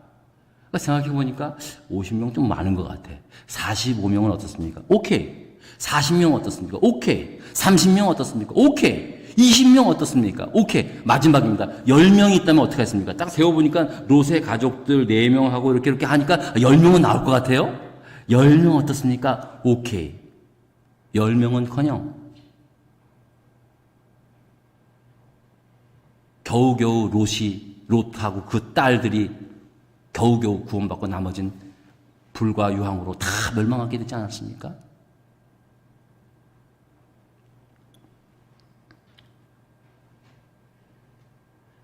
그러니까 생각해보니까 50명 좀 많은 것 같아. 45명은 어떻습니까? 오케이. 40명 어떻습니까? 오케이. 30명 어떻습니까? 오케이. 20명 어떻습니까? 오케이. 마지막입니다. 10명이 있다면 어떻게 했습니까? 딱 세워보니까 롯의 가족들 4명하고 이렇게 하니까 10명은 나올 것 같아요? 10명 어떻습니까? 오케이. 10명은커녕 겨우겨우 롯하고 그 딸들이 겨우겨우 구원받고 나머진 불과 유황으로 다 멸망하게 되지 않았습니까?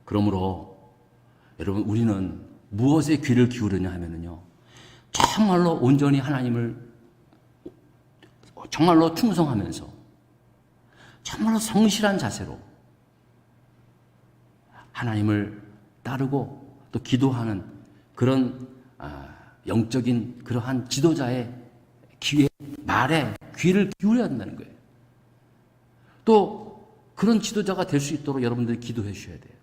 그러므로 여러분, 우리는 무엇에 귀를 기울이냐 하면요, 정말로 온전히 하나님을 정말로 충성하면서 정말로 성실한 자세로 하나님을 따르고 또 기도하는 그런 영적인 그러한 지도자의 말에 귀를 기울여야 한다는 거예요. 또 그런 지도자가 될 수 있도록 여러분들이 기도해 주셔야 돼요.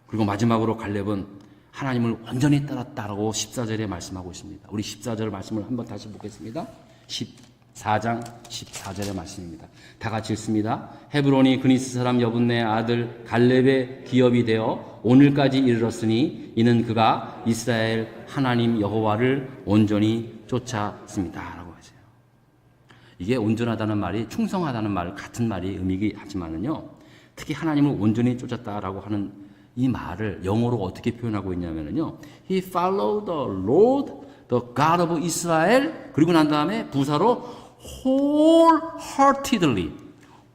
그리고 마지막으로 갈렙은 하나님을 완전히 따랐다라고 14절에 말씀하고 있습니다. 우리 14절 말씀을 한번 다시 보겠습니다. 14장 14절의 말씀입니다. 다 같이 읽습니다. 헤브론이 그니스 사람 여분네 아들 갈렙의 기업이 되어 오늘까지 이르렀으니 이는 그가 이스라엘 하나님 여호와를 온전히 쫓았습니다. 라고 하세요. 이게 온전하다는 말이 충성하다는 말 같은 말이 의미이긴 하지만은요, 특히 하나님을 온전히 쫓았다라고 하는 이 말을 영어로 어떻게 표현하고 있냐면요, He followed the Lord, the God of Israel. 그리고 난 다음에 부사로 wholeheartedly,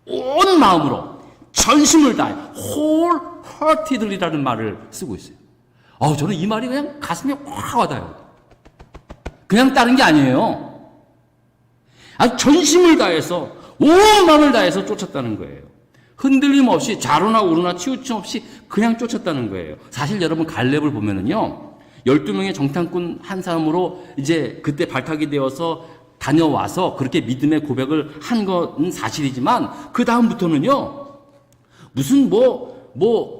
온 마음으로, 전심을 다해, wholeheartedly라는 말을 쓰고 있어요. 저는 이 말이 그냥 가슴에 확 와닿아요. 그냥 따른 게 아니에요. 아주 전심을 다해서, 온 마음을 다해서 쫓았다는 거예요. 흔들림 없이 좌로나 우로나 치우침 없이 그냥 쫓았다는 거예요. 사실 여러분, 갈렙을 보면은요, 12명의 정탐꾼 한 사람으로 이제 그때 발탁이 되어서 다녀와서 그렇게 믿음의 고백을 한 건 사실이지만, 그 다음부터는요, 무슨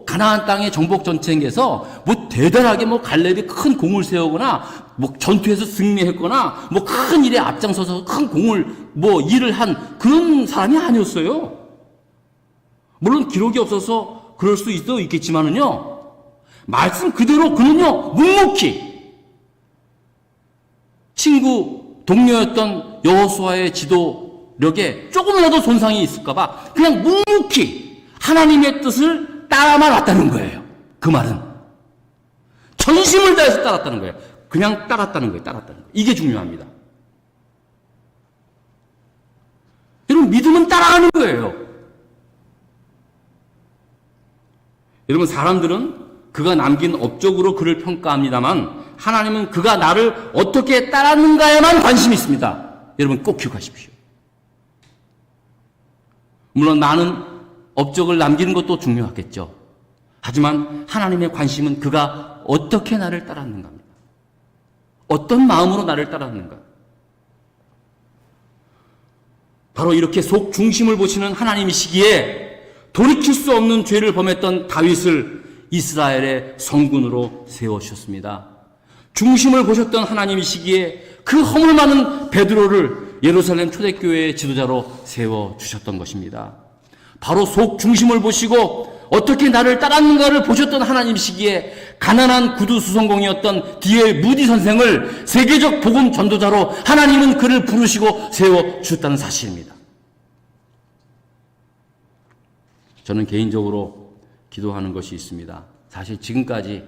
가나안 땅의 정복 전쟁에서 대단하게 갈렙이 큰 공을 세우거나 전투에서 승리했거나 큰 일에 앞장서서 큰 공을 일을 한 그런 사람이 아니었어요. 물론 기록이 없어서 그럴 수 있겠지만은요, 말씀 그대로 그는요, 묵묵히 친구, 동료였던 여호수아의 지도력에 조금이라도 손상이 있을까봐 그냥 묵묵히 하나님의 뜻을 따라만 왔다는 거예요. 그 말은 전심을 다해서 따랐다는 거예요. 그냥 따랐다는 거예요. 이게 중요합니다. 여러분, 믿음은 따라가는 거예요. 여러분, 사람들은 그가 남긴 업적으로 그를 평가합니다만 하나님은 그가 나를 어떻게 따랐는가에만 관심이 있습니다. 여러분, 꼭 기억하십시오. 물론 많은 업적을 남기는 것도 중요하겠죠. 하지만 하나님의 관심은 그가 어떻게 나를 따랐는가입니다. 어떤 마음으로 나를 따랐는가. 바로 이렇게 속 중심을 보시는 하나님이시기에 돌이킬 수 없는 죄를 범했던 다윗을 이스라엘의 성군으로 세우셨습니다. 중심을 보셨던 하나님이시기에 그 허물 많은 베드로를 예루살렘 초대교회의 지도자로 세워주셨던 것입니다. 바로 속 중심을 보시고 어떻게 나를 따랐는가를 보셨던 하나님이시기에 가난한 구두수성공이었던 D.L. 무디 선생을 세계적 복음 전도자로 하나님은 그를 부르시고 세워주셨다는 사실입니다. 저는 개인적으로 기도하는 것이 있습니다. 사실 지금까지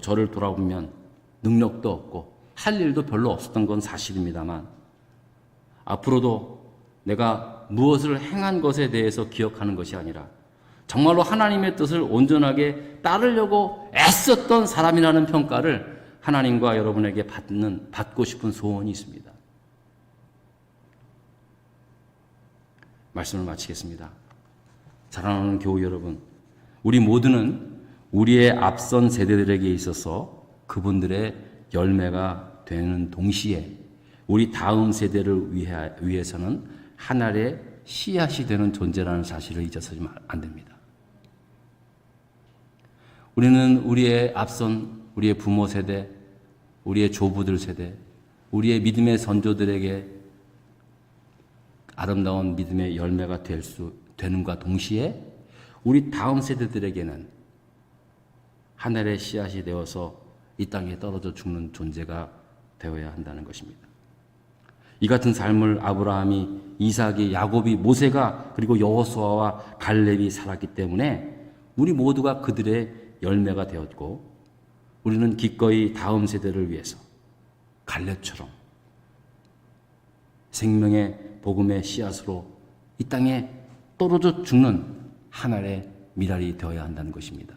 저를 돌아보면 능력도 없고 할 일도 별로 없었던 건 사실입니다만 앞으로도 내가 무엇을 행한 것에 대해서 기억하는 것이 아니라 정말로 하나님의 뜻을 온전하게 따르려고 애썼던 사람이라는 평가를 하나님과 여러분에게 받고 싶은 소원이 있습니다. 말씀을 마치겠습니다. 사랑하는 교우 여러분, 우리 모두는 우리의 앞선 세대들에게 있어서 그분들의 열매가 되는 동시에 우리 다음 세대를 위해서는 하나의 씨앗이 되는 존재라는 사실을 잊어서는 안 됩니다. 우리는 우리의 앞선 우리의 부모 세대, 우리의 조부들 세대, 우리의 믿음의 선조들에게 아름다운 믿음의 열매가 되는과 동시에 우리 다음 세대들에게는 하늘의 씨앗이 되어서 이 땅에 떨어져 죽는 존재가 되어야 한다는 것입니다. 이 같은 삶을 아브라함이, 이삭이, 야곱이, 모세가 그리고 여호수아와 갈렙이 살았기 때문에 우리 모두가 그들의 열매가 되었고 우리는 기꺼이 다음 세대를 위해서 갈렙처럼 생명의 복음의 씨앗으로 이 땅에 떨어져 죽는 하늘의 미랄이 되어야 한다는 것입니다.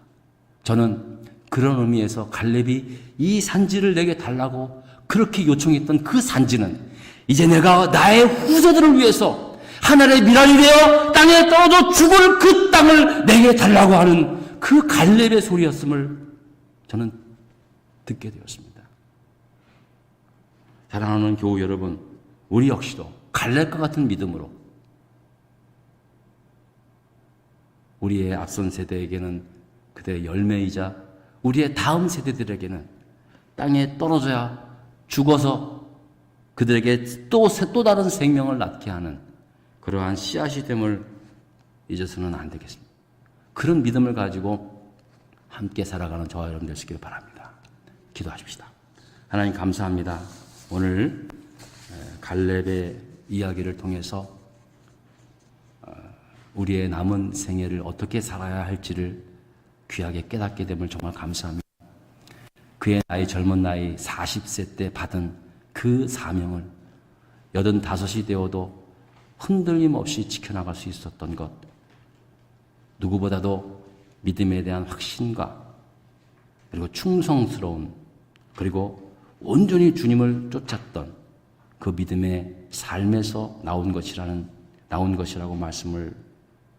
저는 그런 의미에서 갈렙이 이 산지를 내게 달라고 그렇게 요청했던 그 산지는 이제 내가 나의 후세들을 위해서 하늘의 미랄이 되어 땅에 떨어져 죽을 그 땅을 내게 달라고 하는 그 갈렙의 소리였음을 저는 듣게 되었습니다. 사랑하는 교우 여러분, 우리 역시도 갈렙과 같은 믿음으로 우리의 앞선 세대에게는 그들의 열매이자 우리의 다음 세대들에게는 땅에 떨어져야 죽어서 그들에게 또 다른 생명을 낳게 하는 그러한 씨앗이 됨을 잊어서는 안 되겠습니다. 그런 믿음을 가지고 함께 살아가는 저와 여러분 되시길 바랍니다. 기도하십시다. 하나님 감사합니다. 오늘 갈렙의 이야기를 통해서 우리의 남은 생애를 어떻게 살아야 할지를 귀하게 깨닫게 됨을 정말 감사합니다. 그의 나이 젊은 나이 40세 때 받은 그 사명을 85이 되어도 흔들림 없이 지켜나갈 수 있었던 것, 누구보다도 믿음에 대한 확신과 그리고 충성스러운 그리고 온전히 주님을 쫓았던 그 믿음의 삶에서 나온 것이라고 말씀을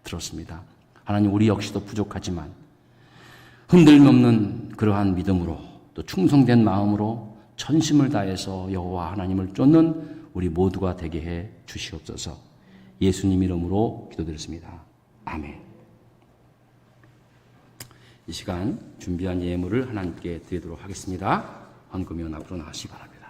들었습니다. 하나님, 우리 역시도 부족하지만 흔들림 없는 그러한 믿음으로 또 충성된 마음으로 전심을 다해서 여호와 하나님을 쫓는 우리 모두가 되게 해 주시옵소서. 예수님 이름으로 기도드렸습니다. 아멘. 이 시간 준비한 예물을 하나님께 드리도록 하겠습니다. 헌금위원 앞으로 나가시기 바랍니다.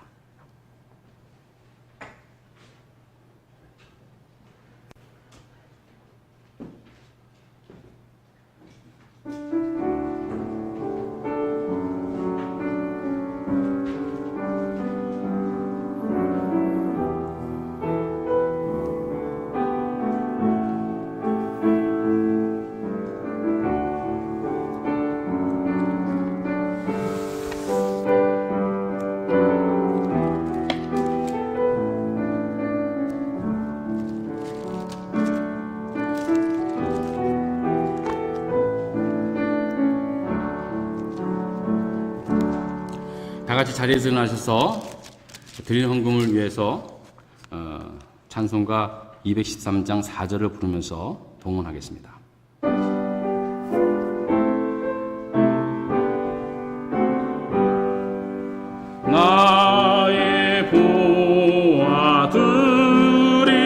다 같이 자리에서 일어나셔서 드리는 헌금을 위해서 찬송가 213장 4절을 부르면서 동원하겠습니다. 나의 보아 드리니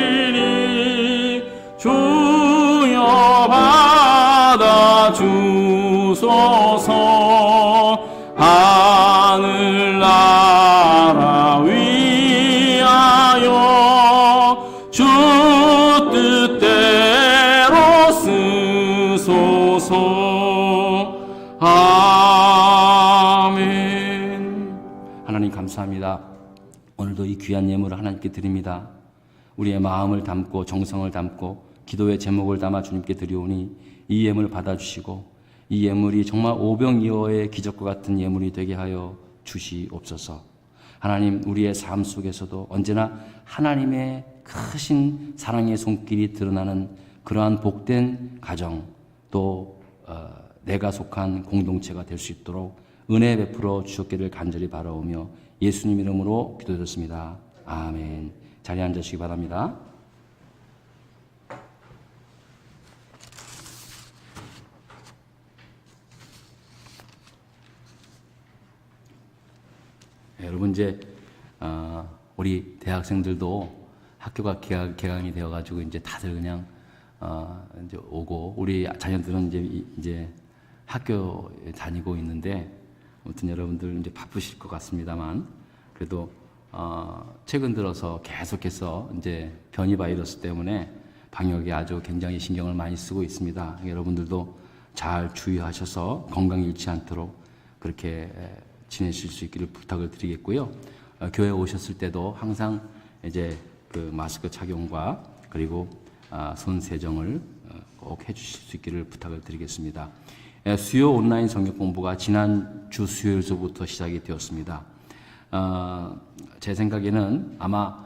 주여 받아 주소서. 하늘나라 위하여 하옵소서. 아멘. 하나님 감사합니다. 오늘도 이 귀한 예물을 하나님께 드립니다. 우리의 마음을 담고 정성을 담고 기도의 제목을 담아 주님께 드리오니 이 예물을 받아주시고 이 예물이 정말 오병이어의 기적과 같은 예물이 되게 하여 주시옵소서. 하나님, 우리의 삶 속에서도 언제나 하나님의 크신 사랑의 손길이 드러나는 그러한 복된 가정, 또 내가 속한 공동체가 될 수 있도록 은혜 베풀어 주셨기를 간절히 바라오며 예수님 이름으로 기도드렸습니다. 아멘. 자리에 앉으시기 바랍니다. 여러분, 이제 우리 대학생들도 학교가 개강이 되어가지고 이제 다들 그냥 이제 오고, 우리 자녀들은 이제 학교에 다니고 있는데, 아무튼 여러분들 이제 바쁘실 것 같습니다만, 그래도 최근 들어서 계속해서 이제 변이 바이러스 때문에 방역에 아주 굉장히 신경을 많이 쓰고 있습니다. 여러분들도 잘 주의하셔서 건강 잃지 않도록 그렇게 지내실 수 있기를 부탁을 드리겠고요. 교회 오셨을 때도 항상 이제 그 마스크 착용과 그리고 손 세정을 꼭 해주실 수 있기를 부탁을 드리겠습니다. 수요 온라인 성경 공부가 지난주 수요일서부터 시작이 되었습니다. 제 생각에는 아마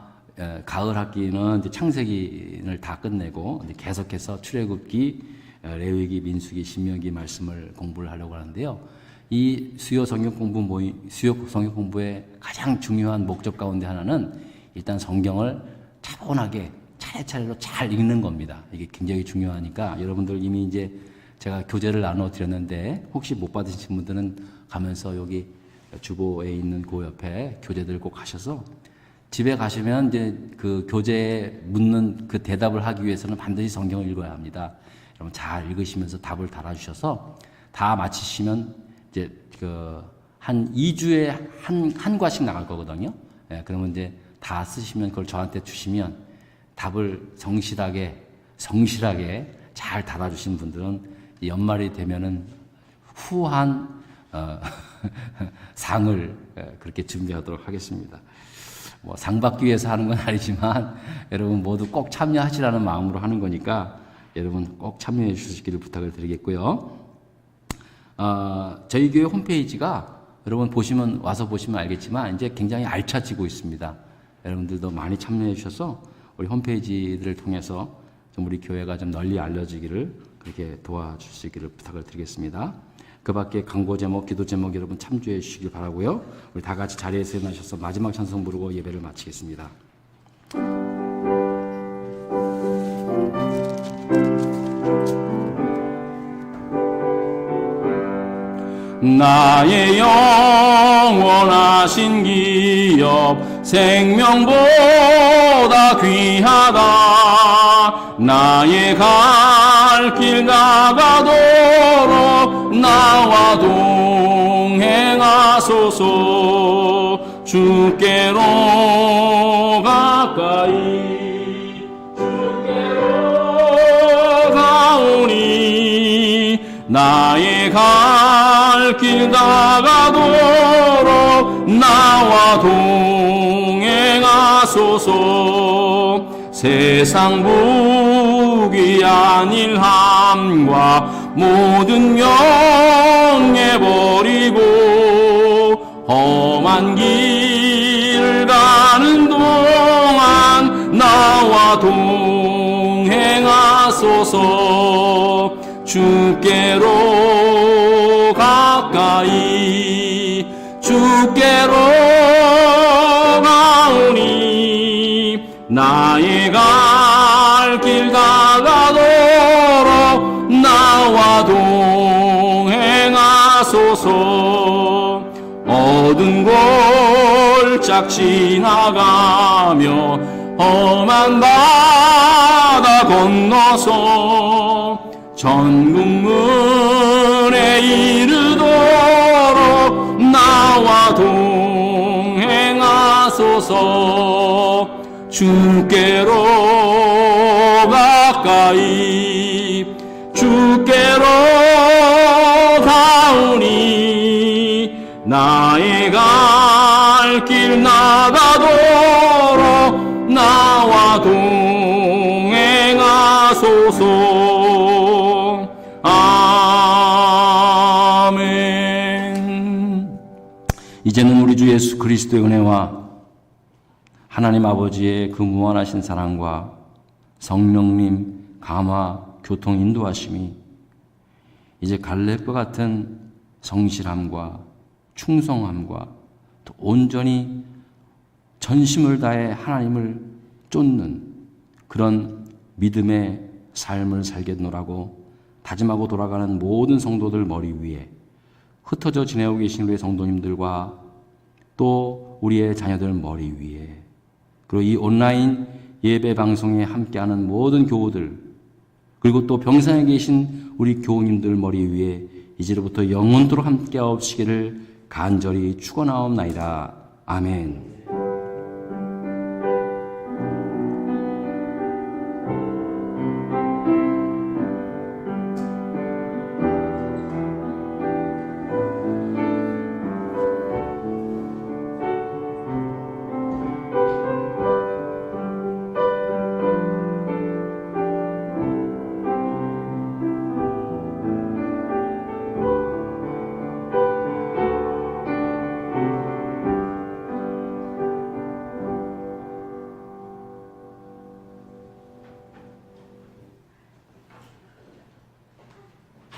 가을 학기는 이제 창세기를 다 끝내고 이제 계속해서 출애굽기, 레위기, 민수기, 신명기 말씀을 공부를 하려고 하는데요. 이 수요 성경 공부의 가장 중요한 목적 가운데 하나는 일단 성경을 차분하게 차례차례로 잘 읽는 겁니다. 이게 굉장히 중요하니까 여러분들 이미 이제 제가 교재를 나눠 드렸는데 혹시 못 받으신 분들은 가면서 여기 주보에 있는 그 옆에 교재들 꼭 가셔서 집에 가시면 이제 그 교재에 묻는 그 대답을 하기 위해서는 반드시 성경을 읽어야 합니다. 여러분 잘 읽으시면서 답을 달아주셔서 다 마치시면 이제 한 2주에 한 과씩 나갈 거거든요. 예, 그러면 이제 다 쓰시면 그걸 저한테 주시면 답을 성실하게 잘 달아주신 분들은 연말이 되면은 후한 상을 그렇게 준비하도록 하겠습니다. 뭐 상 받기 위해서 하는 건 아니지만 여러분 모두 꼭 참여하시라는 마음으로 하는 거니까 여러분 꼭 참여해 주시기를 부탁을 드리겠고요. 저희 교회 홈페이지가 여러분 와서 보시면 알겠지만 이제 굉장히 알차지고 있습니다. 여러분들도 많이 참여해 주셔서 우리 홈페이지들을 통해서 좀 우리 교회가 좀 널리 알려지기를 그렇게 도와줄 수 있기를 부탁을 드리겠습니다. 그 밖에 광고 제목, 기도 제목 여러분 참조해 주시길 바라고요. 우리 다 같이 자리에서 일어나셔서 마지막 찬송 부르고 예배를 마치겠습니다. 나의 영원하신 기업 생명보다 귀하다. 나의 갈 길 다가도록 나와 동행하소서. 주께로 가까이 주께로 가오니 나의 갈 길 다가도록 나와 동행하소서. 세상 부귀한 일함과 모든 명예 버리고 험한 길을 가는 동안 나와 동행하소서. 주께로 가까이 주께로 가오니 나의 갈 길 다가도록 나와 동행하소서. 어두운 골짝 지나가며 험한 바다 건너서 전국문에 이르도록 나와 동행하소서. 주께로 가까이 주께로 나의 갈 길 나가도록 나와 동행하소서. 아멘. 이제는 우리 주 예수 그리스도의 은혜와 하나님 아버지의 그 무한하신 사랑과 성령님 감화 교통 인도하심이 이제 갈렙과 같은 성실함과 충성함과 또 온전히 전심을 다해 하나님을 쫓는 그런 믿음의 삶을 살겠노라고 다짐하고 돌아가는 모든 성도들 머리 위에, 흩어져 지내고 계신 우리 성도님들과 또 우리의 자녀들 머리 위에, 그리고 이 온라인 예배 방송에 함께하는 모든 교우들, 그리고 또 병상에 계신 우리 교우님들 머리 위에 이제로부터 영원토록 함께하옵시기를 간절히 축원하옵나이다. 아멘.